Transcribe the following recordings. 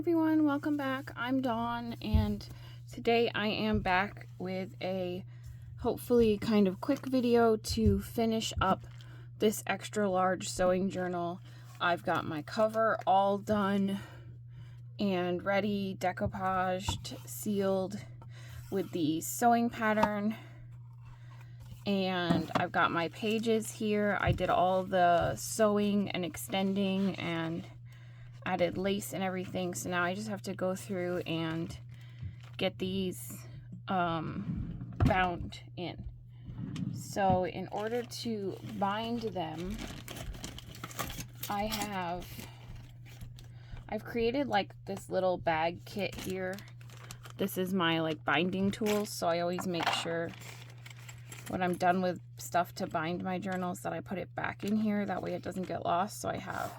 everyone, welcome back. I'm Dawn, and today I am back with a hopefully kind of quick video to finish up this extra large sewing journal. I've got my cover all done and ready, decoupaged, sealed with the sewing pattern, and I've got my pages here. I did all the sewing and extending and added lace and everything, so now I just have to go through and get these bound in. So in order to bind them, I've created like this little bag kit here. This is my like binding tools, so I always make sure when I'm done with stuff to bind my journals that I put it back in here, that way it doesn't get lost. So I have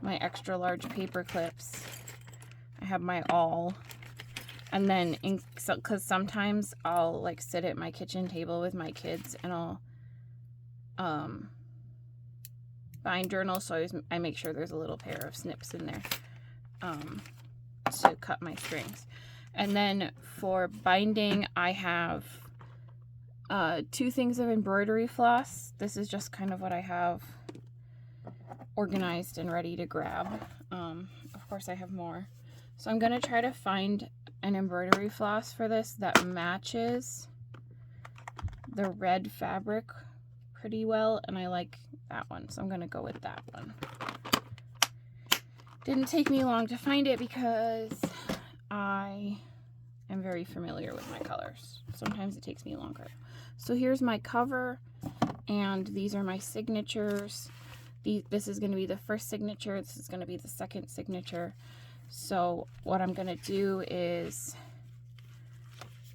my extra large paper clips, I have my awl, and then because sometimes I'll like sit at my kitchen table with my kids and I'll bind journals, so I make sure there's a little pair of snips in there to cut my strings. And then for binding, I have 2 things of embroidery floss. This is just kind of what I have organized and ready to grab. Of course I have more. So I'm going to try to find an embroidery floss for this that matches the red fabric pretty well, and I like that one, so I'm going to go with that one. Didn't take me long to find it because I am very familiar with my colors. Sometimes it takes me longer. So here's my cover, and these are my signatures. This is going to be the first signature, this is going to be the second signature. So what I'm going to do is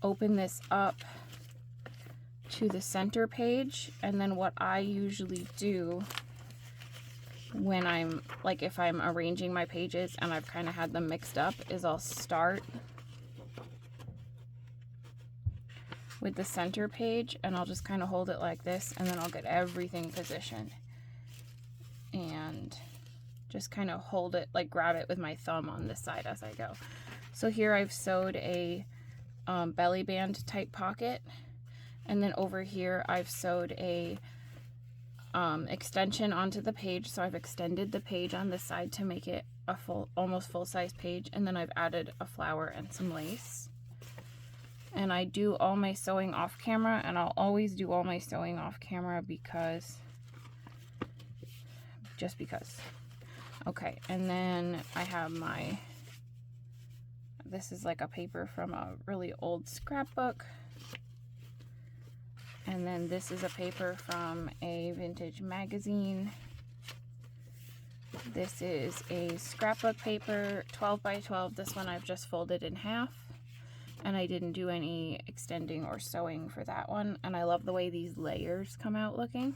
open this up to the center page, and then what I usually do when I'm like, if I'm arranging my pages and I've kind of had them mixed up, is I'll start with the center page and I'll just kind of hold it like this, and then I'll get everything positioned and just kind of hold it, like grab it with my thumb on this side as I go. So here I've sewed a belly band type pocket, and then over here I've sewed a extension onto the page. So I've extended the page on this side to make it a almost full size page, and then I've added a flower and some lace. And I do all my sewing off camera, and I'll always do all my sewing off camera just because. Okay, and then I have this is like a paper from a really old scrapbook. And then this is a paper from a vintage magazine. This is a scrapbook paper, 12 by 12. This one I've just folded in half, and I didn't do any extending or sewing for that one. And I love the way these layers come out looking.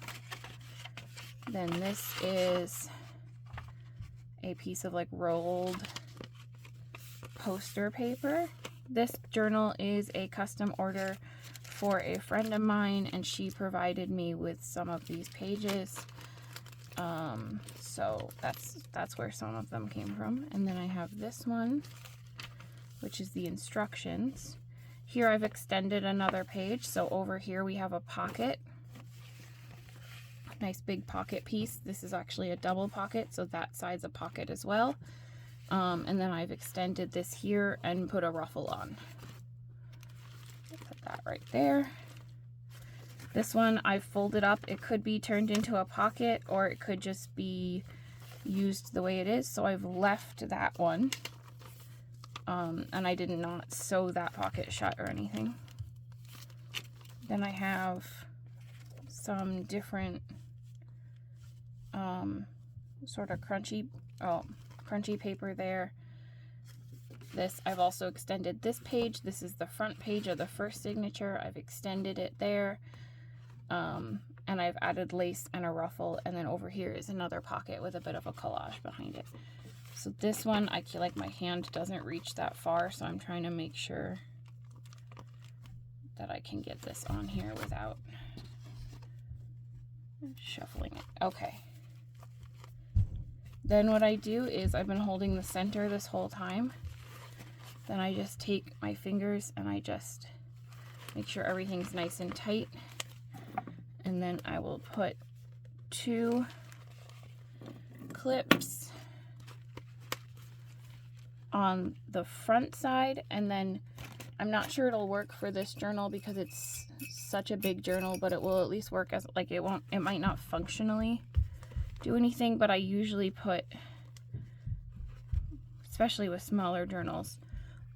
Then this is a piece of like rolled poster paper. This journal is a custom order for a friend of mine, and she provided me with some of these pages. So that's where some of them came from. And then I have this one, which is the instructions. Here I've extended another page, so over here we have a pocket. Nice big pocket piece. This is actually a double pocket, so that side's a pocket as well. And then I've extended this here and put a ruffle on. Put that right there. This one I've folded up. It could be turned into a pocket, or it could just be used the way it is. So I've left that one. And I did not sew that pocket shut or anything. Then I have some different sort of crunchy paper there. This, I've also extended this page. This is the front page of the first signature. I've extended it there, and I've added lace and a ruffle, and then over here is another pocket with a bit of a collage behind it. So this one, I feel like my hand doesn't reach that far, so I'm trying to make sure that I can get this on here without shuffling it. Okay. then what I do is, I've been holding the center this whole time. Then I just take my fingers and I just make sure everything's nice and tight. And then I will put 2 clips on the front side, and then I'm not sure it'll work for this journal because it's such a big journal, but it will at least work as, like, it might not functionally do anything, but I usually put, especially with smaller journals,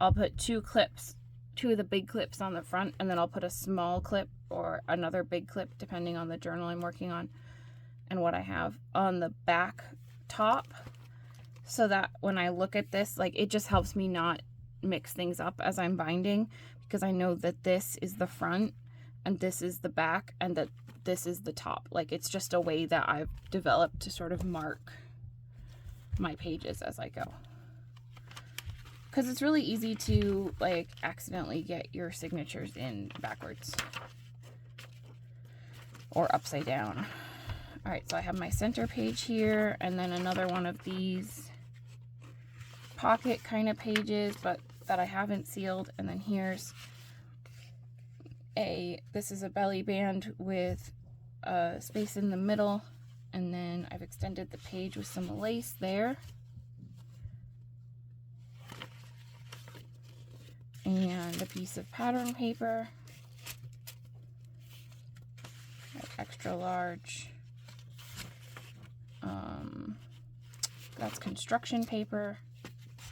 I'll put 2 clips, 2 of the big clips on the front, and then I'll put a small clip or another big clip depending on the journal I'm working on and what I have on the back top, so that when I look at this, like, it just helps me not mix things up as I'm binding, because I know that this is the front and this is the back and that this is the top. Like, it's just a way that I've developed to sort of mark my pages as I go, because it's really easy to, like, accidentally get your signatures in backwards or upside down. All right, so I have my center page here, and then another one of these pocket kind of pages, but that I haven't sealed. And then here's this is a belly band with a space in the middle, and then I've extended the page with some lace there. And a piece of pattern paper, like extra large. That's construction paper.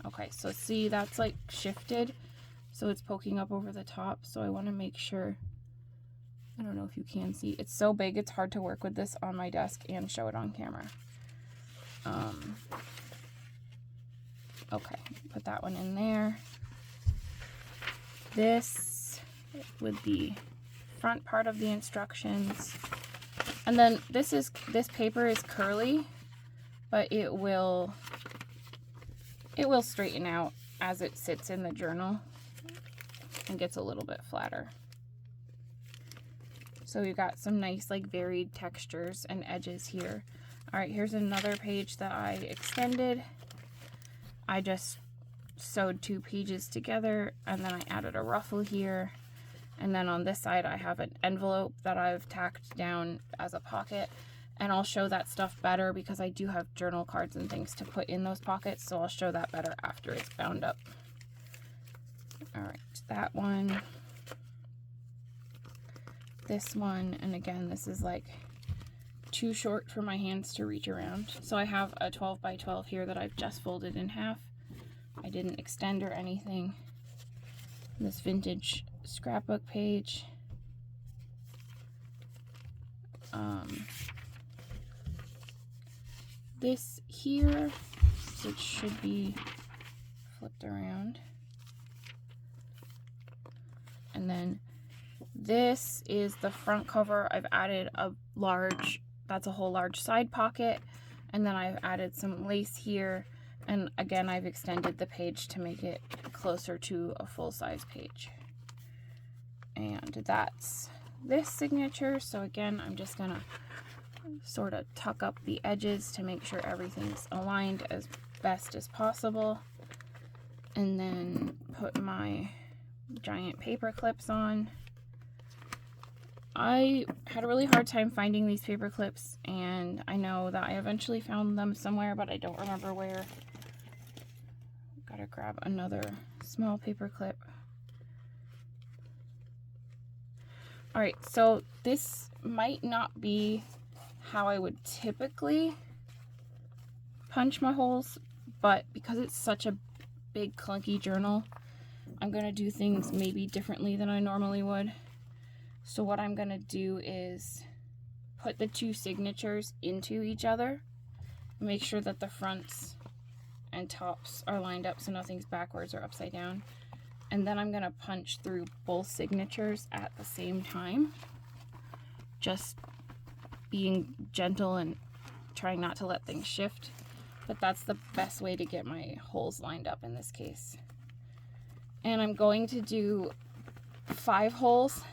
Okay, so see, that's like shifted, so it's poking up over the top, so I want to make sure, I don't know if you can see, it's so big it's hard to work with this on my desk and show it on camera. Okay, put that one in there. This with the front part of the instructions, and then this paper is curly, but it will straighten out as it sits in the journal and gets a little bit flatter. So we've got some nice, like, varied textures and edges here. All right, here's another page that I extended. I just sewed 2 pages together, and then I added a ruffle here. And then on this side I have an envelope that I've tacked down as a pocket, and I'll show that stuff better because I do have journal cards and things to put in those pockets, so I'll show that better after it's bound up. All right, that one, this one, and again, this is like too short for my hands to reach around. So I have a 12 by 12 here that I've just folded in half. I didn't extend or anything. This vintage scrapbook page. This here, which should be flipped around. And then this is the front cover. I've added a large, that's a whole large side pocket. And then I've added some lace here. And again, I've extended the page to make it closer to a full-size page. And that's this signature. So again, I'm just gonna sort of tuck up the edges to make sure everything's aligned as best as possible, and then put my giant paper clips on. I had a really hard time finding these paper clips, and I know that I eventually found them somewhere, but I don't remember where. Gotta grab another small paper clip. All right, so this might not be how I would typically punch my holes, but because it's such a big clunky journal, I'm gonna do things maybe differently than I normally would. So what I'm gonna do is put the 2 signatures into each other, make sure that the fronts and tops are lined up so nothing's backwards or upside down, and then I'm gonna punch through both signatures at the same time, just being gentle and trying not to let things shift. But that's the best way to get my holes lined up in this case. And I'm going to do 5 holes,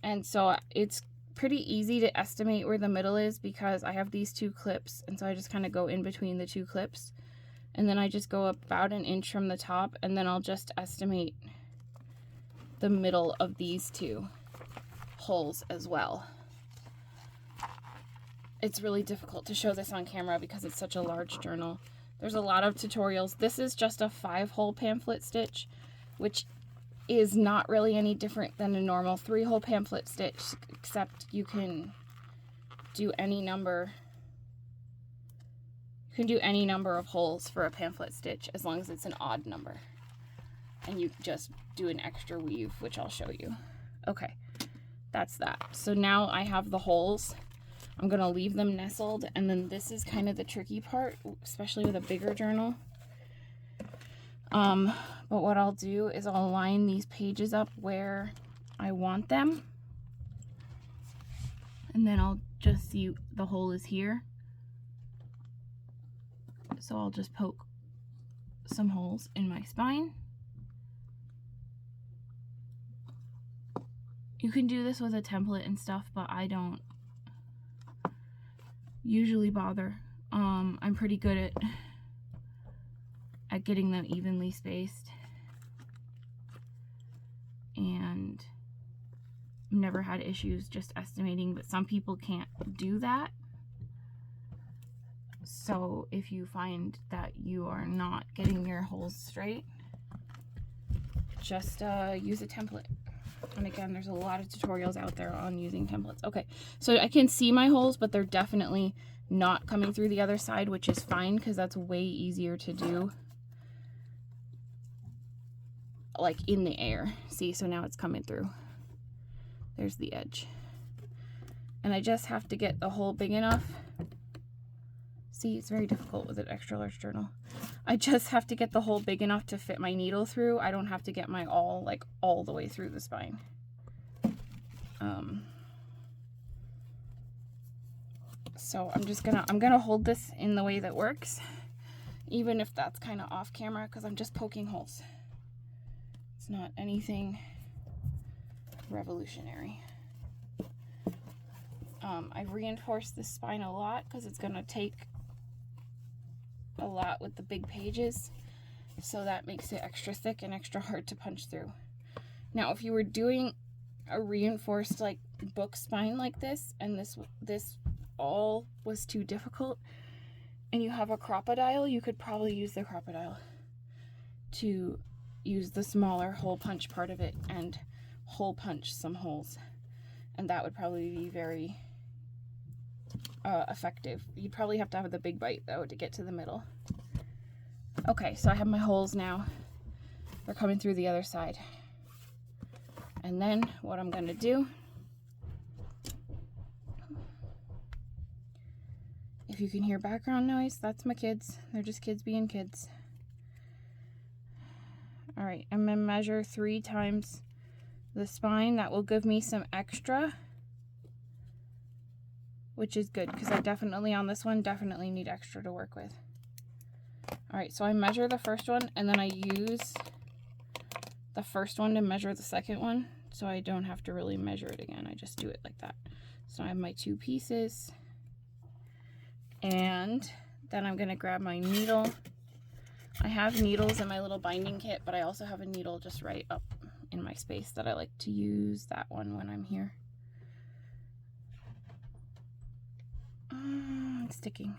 and so it's pretty easy to estimate where the middle is because I have these two clips, and so I just kind of go in between the two clips, and then I just go about an inch from the top, and then I'll just estimate the middle of these two holes as well. It's really difficult to show this on camera because it's such a large journal. There's a lot of tutorials. This is just a 5-hole pamphlet stitch, which is not really any different than a normal 3-hole pamphlet stitch, except you can do any number. You can do any number of holes for a pamphlet stitch as long as it's an odd number. And you just do an extra weave, which I'll show you. Okay, that's that. So now I have the holes. I'm gonna leave them nestled, and then this is kind of the tricky part, especially with a bigger journal. But what I'll do is I'll line these pages up where I want them, and then I'll just see the hole is here. So I'll just poke some holes in my spine. You can do this with a template and stuff, but I don't usually bother. I'm pretty good at getting them evenly spaced, and I've never had issues just estimating, but some people can't do that. So if you find that you are not getting your holes straight, just use a template. And again, there's a lot of tutorials out there on using templates. Okay, so I can see my holes, but they're definitely not coming through the other side, which is fine because that's way easier to do like in the air. See, so now it's coming through. There's the edge. And I just have to get the hole big enough. See, it's very difficult with an extra large journal. I just have to get the hole big enough to fit my needle through. I don't have to get my awl like all the way through the spine. So I'm gonna hold this in the way that works, even if that's kind of off camera, because I'm just poking holes. It's not anything revolutionary. I've reinforced this spine a lot because it's gonna take a lot with the big pages, so that makes it extra thick and extra hard to punch through. Now if you were doing a reinforced like book spine like this, and this all was too difficult, and you have a crocodile, you could probably use the crocodile to use the smaller hole punch part of it and hole punch some holes, and that would probably be very effective. You'd probably have to have the big bite though to get to the middle. Okay, so I have my holes now. They're coming through the other side. And then what I'm gonna do, if you can hear background noise, that's my kids. They're just kids being kids. All right, I'm gonna measure 3 times the spine. That will give me some extra, which is good because I definitely on this one definitely need extra to work with. All right, so I measure the first one, and then I use the first one to measure the second one, so I don't have to really measure it again. I just do it like that. So I have my 2 pieces, and then I'm gonna grab my needle. I have needles in my little binding kit, but I also have a needle just right up in my space that I like to use that one when I'm here. It's sticking.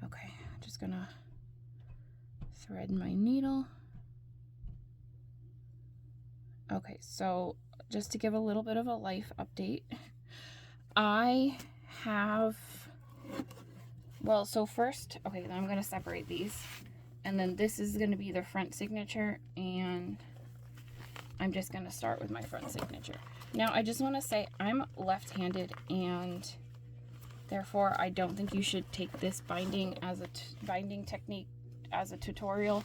Okay, I'm just gonna thread my needle. Okay, so just to give a little bit of a life update, I have, well, so first, okay, then I'm gonna separate these, and then this is gonna be the front signature, and I'm just gonna start with my front signature. Now, I just wanna say I'm left-handed, and therefore I don't think you should take this binding as a binding technique as a tutorial,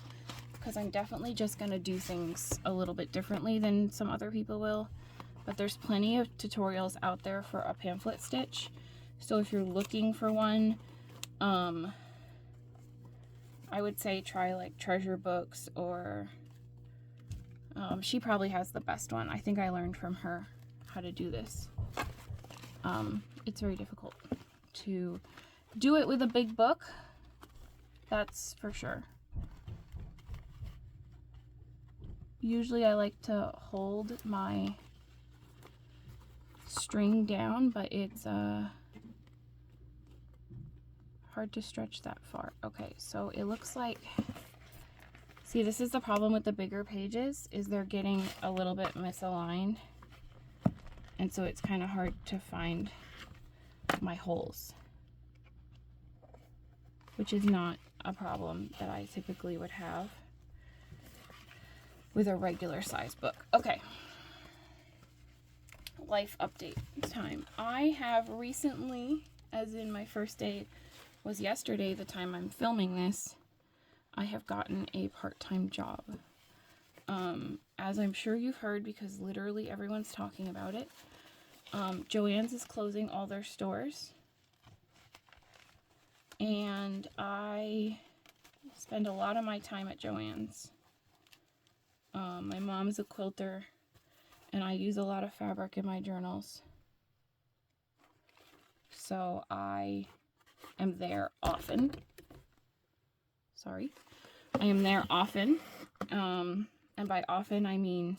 because I'm definitely just gonna do things a little bit differently than some other people will. But there's plenty of tutorials out there for a pamphlet stitch, so if you're looking for one, I would say try like Treasure Books, or she probably has the best one. I think I learned from her how to do this. it's very difficult to do it with a big book. That's for sure. Usually I like to hold my string down, but it's hard to stretch that far. Okay, so it looks like, see, this is the problem with the bigger pages, is they're getting a little bit misaligned, and so it's kind of hard to find my holes, which is not a problem that I typically would have with a regular size book. Okay, life update time. I have recently, as in my first day was yesterday, the time I'm filming this, I have gotten a part-time job. As I'm sure you've heard, because literally everyone's talking about it, Joann's is closing all their stores, and I spend a lot of my time at Joann's. My mom is a quilter, and I use a lot of fabric in my journals, so I am there often. Sorry. I am there often, and by often I mean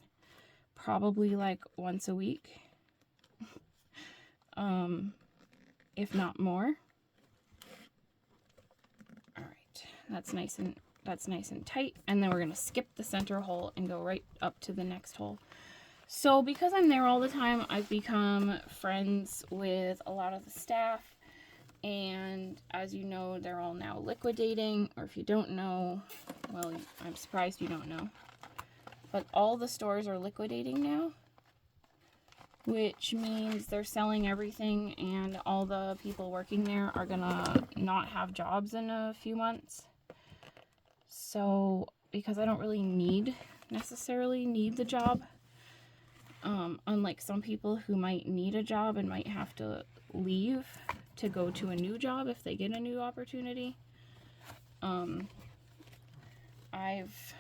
probably like once a week, if not more. All right, that's nice and tight, and then we're gonna skip the center hole and go right up to the next hole. So because I'm there all the time, I've become friends with a lot of the staff, and as you know, they're all now liquidating, or if you don't know, well, I'm surprised you don't know, but all the stores are liquidating now, which means they're selling everything, and all the people working there are gonna not have jobs in a few months. So because I don't really necessarily need the job, unlike some people who might need a job and might have to leave to go to a new job if they get a new opportunity, I've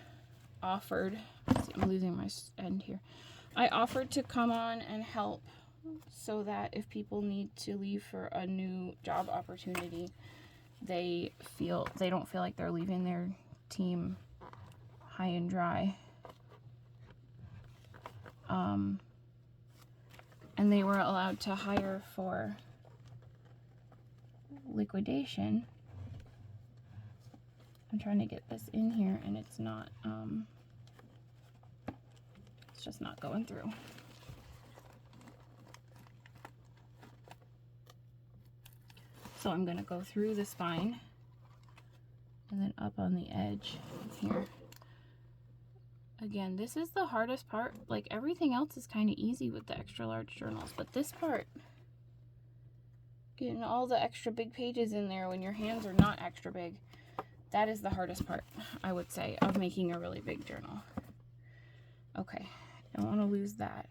offered, I'm losing my end here, I offered to come on and help so that if people need to leave for a new job opportunity, they don't feel like they're leaving their team high and dry. And they were allowed to hire for liquidation. I'm trying to get this in here and it's not, it's just not going through. So I'm gonna go through the spine and then up on the edge here. Again, this is the hardest part. Like, everything else is kind of easy with the extra large journals, but this part, getting all the extra big pages in there when your hands are not extra big, that is the hardest part, I would say, of making a really big journal. Okay, don't want to lose that.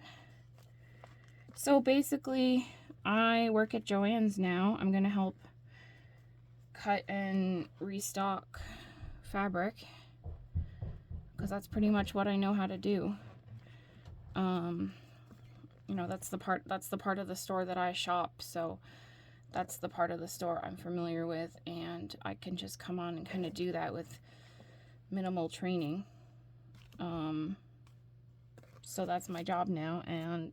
So basically, I work at Joann's now. I'm going to help cut and restock fabric, because that's pretty much what I know how to do. You know, that's the part of the store that I shop, so that's the part of the store I'm familiar with, and I can just come on and kind of do that with minimal training. So that's my job now, and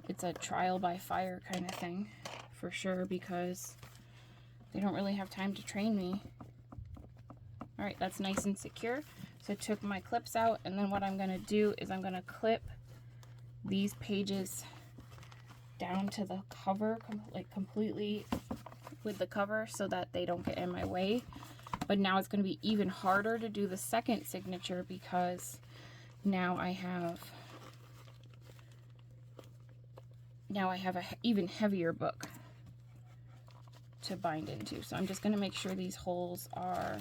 it's a trial by fire kind of thing for sure, because they don't really have time to train me. All right, that's nice and secure. So I took my clips out, and then what I'm going to do is I'm going to clip these pages down to the cover, like completely with the cover, so that they don't get in my way. But now it's going to be even harder to do the second signature, because now I have a even heavier book to bind into. So I'm just going to make sure these holes are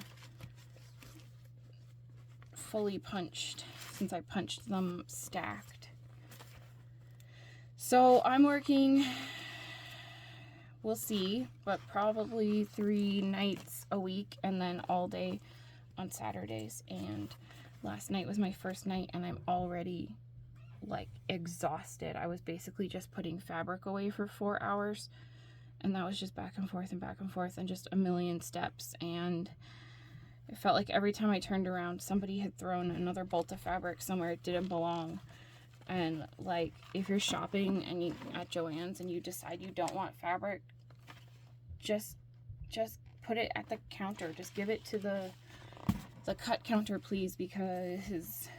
fully punched, since I punched them stacked. So I'm working, we'll see, but probably 3 nights a week, and then all day on Saturdays. And last night was my first night, and I'm already like exhausted. I was basically just putting fabric away for 4 hours, and that was just back and forth and just a million steps, and it felt like every time I turned around somebody had thrown another bolt of fabric somewhere it didn't belong. And like, if you're shopping and you at Joann's and you decide you don't want fabric, just put it at the counter. Just give it to the cut counter, please, because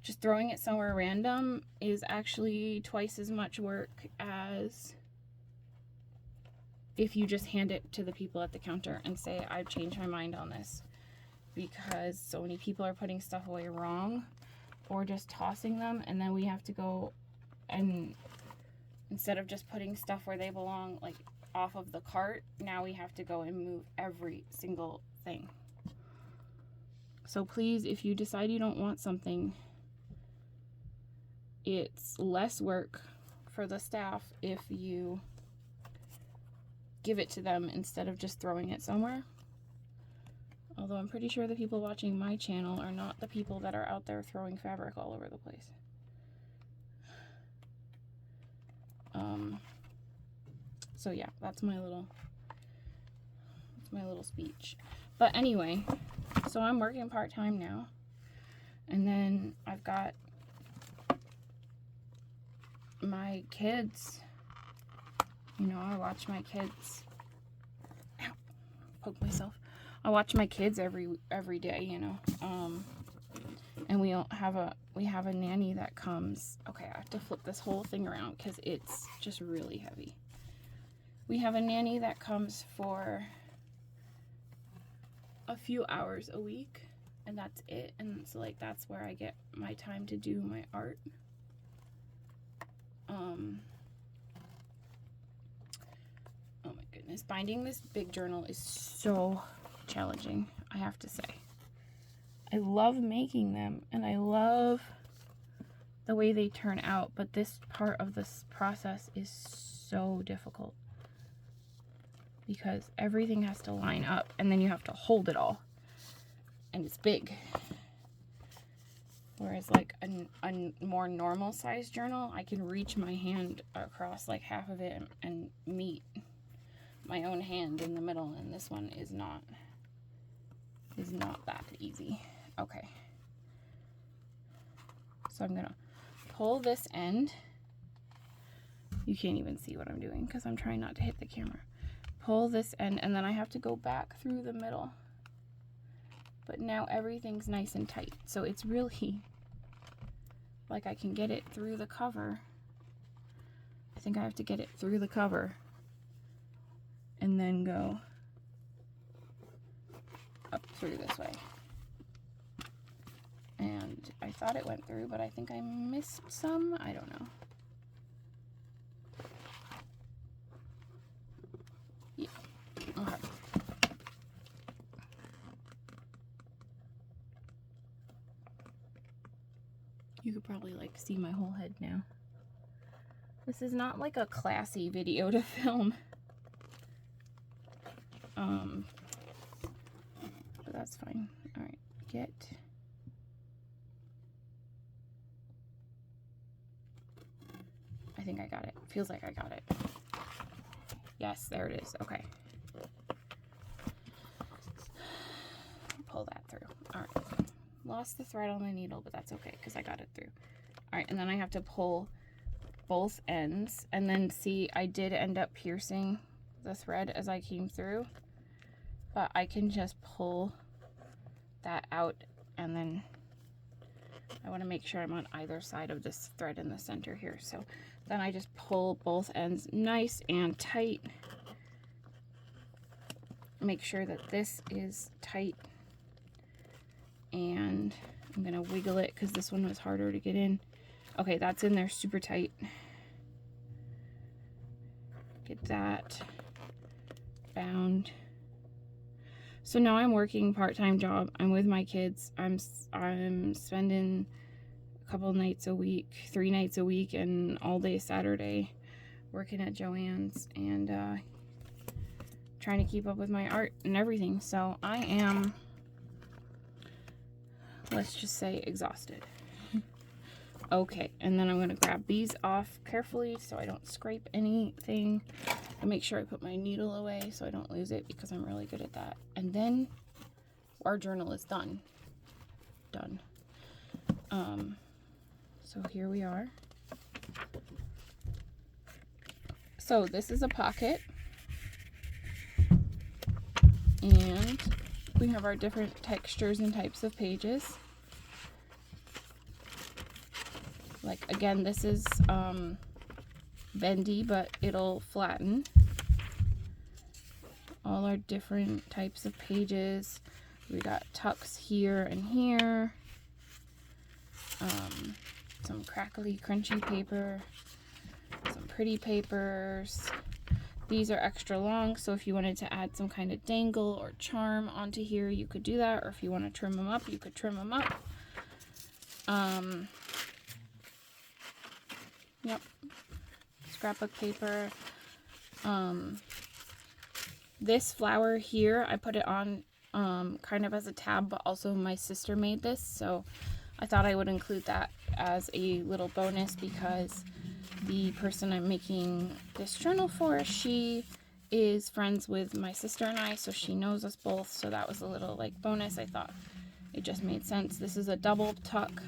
just throwing it somewhere random is actually twice as much work as if you just hand it to the people at the counter and say, I've changed my mind on this. Because so many people are putting stuff away wrong or just tossing them, and then we have to go and instead of just putting stuff where they belong, like off of the cart, now we have to go and move every single thing. So please, if you decide you don't want something, it's less work for the staff if you give it to them instead of just throwing it somewhere. Although I'm pretty sure the people watching my channel are not the people that are out there throwing fabric all over the place. So yeah, that's my little speech. But anyway, so I'm working part-time now. And then I've got my kids. You know, I watch my kids. Ow, poke myself. I watch my kids every day, you know. And we have a nanny that comes. Okay, I have to flip this whole thing around because it's just really heavy. We have a nanny that comes for a few hours a week, and that's it. And so like that's where I get my time to do my art. Oh my goodness, binding this big journal is so challenging, I have to say. I love making them and I love the way they turn out, but this part of this process is so difficult because everything has to line up and then you have to hold it all, and it's big. Whereas like a more normal sized journal, I can reach my hand across like half of it and meet my own hand in the middle, and this one is not that easy. Okay, so I'm gonna pull this end. You can't even see what I'm doing because I'm trying not to hit the camera. Pull this end, and then I have to go back through the middle. But now everything's nice and tight, so it's really like I can get it through the cover. I think I have to get it through the cover and then go up through this way. And I thought it went through, but I think I missed some. I don't know. Yeah. Okay. You could probably like see my whole head now. This is not like a classy video to film. But that's fine. All right, get. I think I got it. Feels like I got it. Yes, there it is. Okay. Pull that through. All right. Lost the thread on the needle, but that's okay because I got it through. All right, and then I have to pull both ends, and then see, I did end up piercing the thread as I came through, but I can just pull that out, and then I want to make sure I'm on either side of this thread in the center here. So then I just pull both ends nice and tight. Make sure that this is tight, and I'm gonna wiggle it because this one was harder to get in. Okay, that's in there super tight. Get that bound. So now I'm working part-time job. I'm with my kids. I'm spending a couple nights a week, 3 nights a week, and all day Saturday working at Joann's and trying to keep up with my art and everything. So I am, let's just say, exhausted. Okay, and then I'm going to grab these off carefully so I don't scrape anything. And make sure I put my needle away so I don't lose it, because I'm really good at that. And then our journal is done. Done. So here we are. So this is a pocket. And we have our different textures and types of pages. Like, again, this is bendy, but it'll flatten. All our different types of pages. We got tucks here and here. Some crackly, crunchy paper. Some pretty papers. These are extra long, so if you wanted to add some kind of dangle or charm onto here, you could do that. Or if you want to trim them up, you could trim them up. Yep. Scrapbook paper. This flower here, I put it on kind of as a tab, but also my sister made this, so I thought I would include that as a little bonus, because the person I'm making this journal for, she is friends with my sister and I, so she knows us both, so that was a little like bonus. I thought it just made sense. This is a double tuck.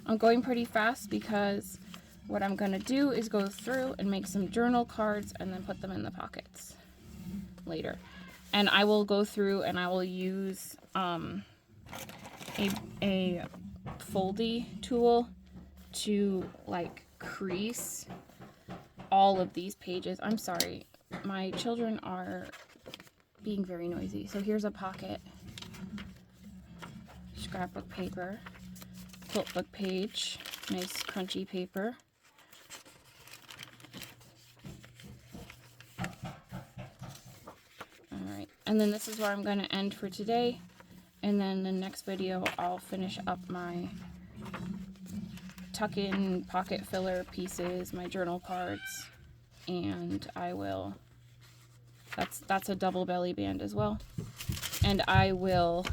I'm going pretty fast because what I'm going to do is go through and make some journal cards and then put them in the pockets later. And I will go through and I will use a foldy tool to like crease all of these pages. I'm sorry, my children are being very noisy. So here's a pocket, scrapbook paper, quilt book page, nice crunchy paper. Alright, and then this is where I'm going to end for today. And then the next video I'll finish up my tuck-in pocket filler pieces, my journal cards, and I will, that's a double belly band as well, and I will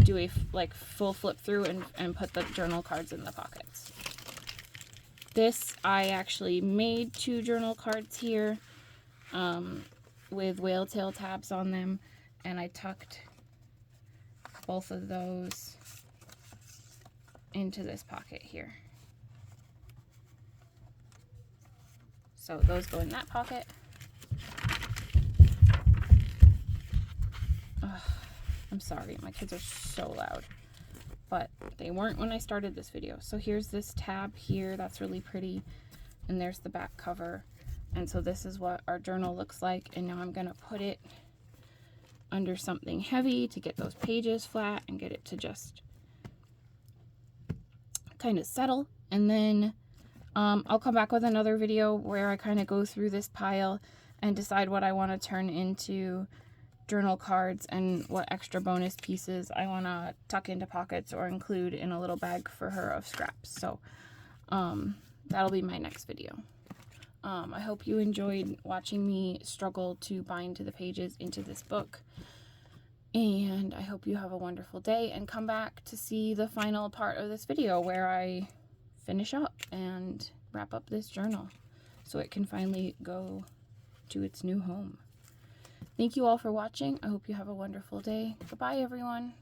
do a like full flip through and put the journal cards in the pockets. This, I actually made 2 journal cards here with whale tail tabs on them, and I tucked both of those into this pocket here. So those go in that pocket. Ugh, I'm sorry, my kids are so loud, but they weren't when I started this video. So here's this tab here, that's really pretty, and there's the back cover. And so this is what our journal looks like, and now I'm gonna put it under something heavy to get those pages flat and get it to just kind of settle. And then I'll come back with another video where I kind of go through this pile and decide what I want to turn into journal cards and what extra bonus pieces I want to tuck into pockets or include in a little bag for her of scraps. So that'll be my next video. I hope you enjoyed watching me struggle to bind the pages into this book. And I hope you have a wonderful day and come back to see the final part of this video where I finish up and wrap up this journal so it can finally go to its new home. Thank you all for watching. I hope you have a wonderful day. Goodbye, everyone.